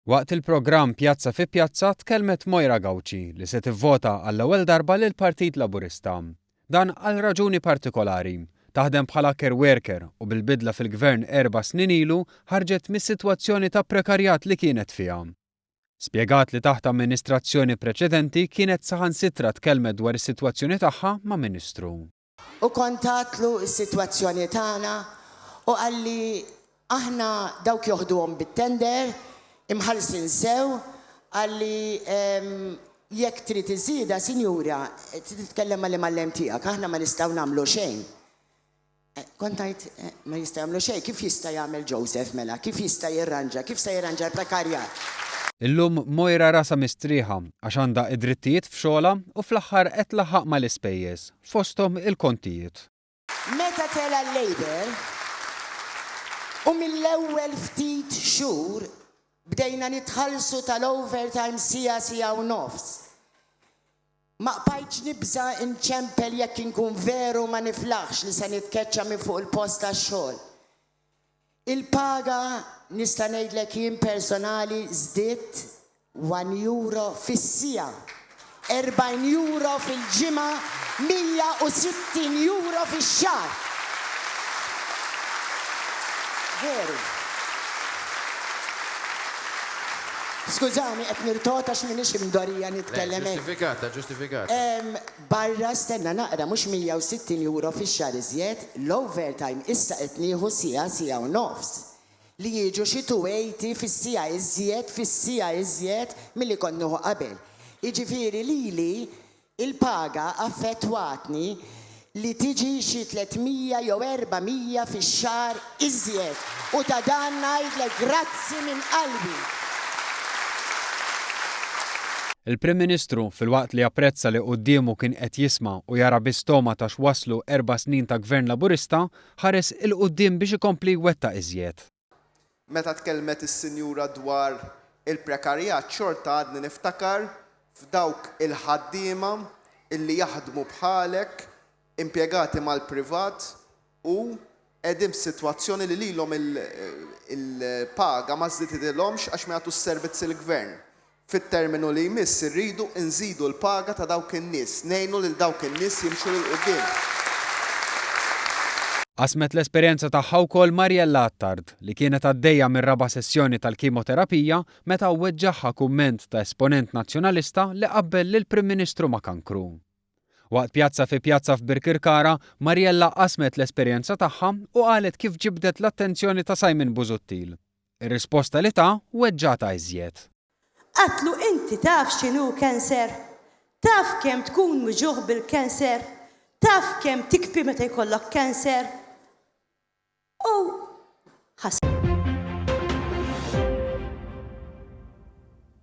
Waqt il-programm Pjazza fi Pjazza tkellmet Moira Gawci li se tivvota għall-ewwel darba lil Partit Laburista. Dan għal raġuni partikolari. Taħdem bħala care worker u bil-bidla fil-gvern 4 snin ilu ħarġet mis-sitwazzjoni ta' prekarjat li kienet fiha. Spjegat li taħt amministrazzjoni preċedenti kienet saħansitra tkellmet dwar is-sitwazzjoni tagħha ma' Ministru. U kontatlu s-sitwazzjoni tagħna u għalli aħna dawk joħduhom bit-tender imħallsin sew għalli jekk trid iżida, sinjura, titkellem mal-imallem tiegħek, aħna ma nistgħu nagħmlu xejn. Kontajt ma jista' jagħmlu xejn, kif jista' jagħmel Joseph mela, kif jista' jirranġa, kif se jirranġa l-prekarjat? Illum Moira rasa mistrieħa għax għandha id-drittijiet f'xogħla u fl-aħħar qed laħaq mal-ispejjeż fosthom il-kontijiet. Meta tela l-Labor u mill-ewwel ftit xhur bdejna nitħallsu tal-overtime sija u nofs. Ma qbajtx nibża inċempel jekk inkun veru ma niflaħx li se nitkeċċa minn fuq il-post tax-xogħol. Il-paga nista' ngħidlek jien personali żdied €1 fis-sija, €40 fil-ġimgħa, €160 fix-xahar. Veru. Skużani, qed nirtota x'minix imdorija nitkellem. Ġustifikata. Barra stenna naqra mhux €160 fix-xahar iżjed, l-overtime issa qed nieħu sija u nofs. Li jiġu xi 280 fis-sija iżjed milli kont nieħu qabel. Jiġifieri lili il-paga affettwatni li tiġi xi 300 jew 400 fix-xahar iżjed. U ta' dan ngħidlek grazzi minn qalbi. Il-Prim Ministru fil-waqt li apprezza li qudiemu kien qed jisma' u jara bistoma ta' x'waslu 4 snin ta' Gvern Laburista, ħares il-qudiem biex ikompli jwettaq iżjed. Meta tkellmet is-sinjura dwar il-prekarjat xorta għadni niftakar f'dawk il-ħaddiema illi jaħdmu bħalek impjegati mal-privat u qegħdin f'sitwazzjoni li lilhom il-paga ma żdidilhomx għax ma jagħtu s-servizz il-gvern. Fit-terminu li jmiss irridu nżidu l-paga ta' dawk in-nies, ngħinu lil dawk in-nies jimxu lil quddiem. Qasmet l-esperjenza tagħha wkoll Mariella Attard li kienet għaddejja mir-raba' sessjoni tal-kimoterapija meta weġġaħħa kumment ta' esponent nazzjonalista li qabbel lill-Prim Ministru ma' kankru. Waqt Pjazza fi Pjazza f'Birkirkara, Mariella qasmet l-esperjenza tagħha u qalet kif ġibdet l-attenzjoni ta' Simon Busuttil. Ir-risposta li ta' weġġata iżjed. Qatlu inti taf x'inhu kanser? Taf kemm tkun miġuħ bil-kanser? Taf kemm tikbi meta jkollok kanser? U ħas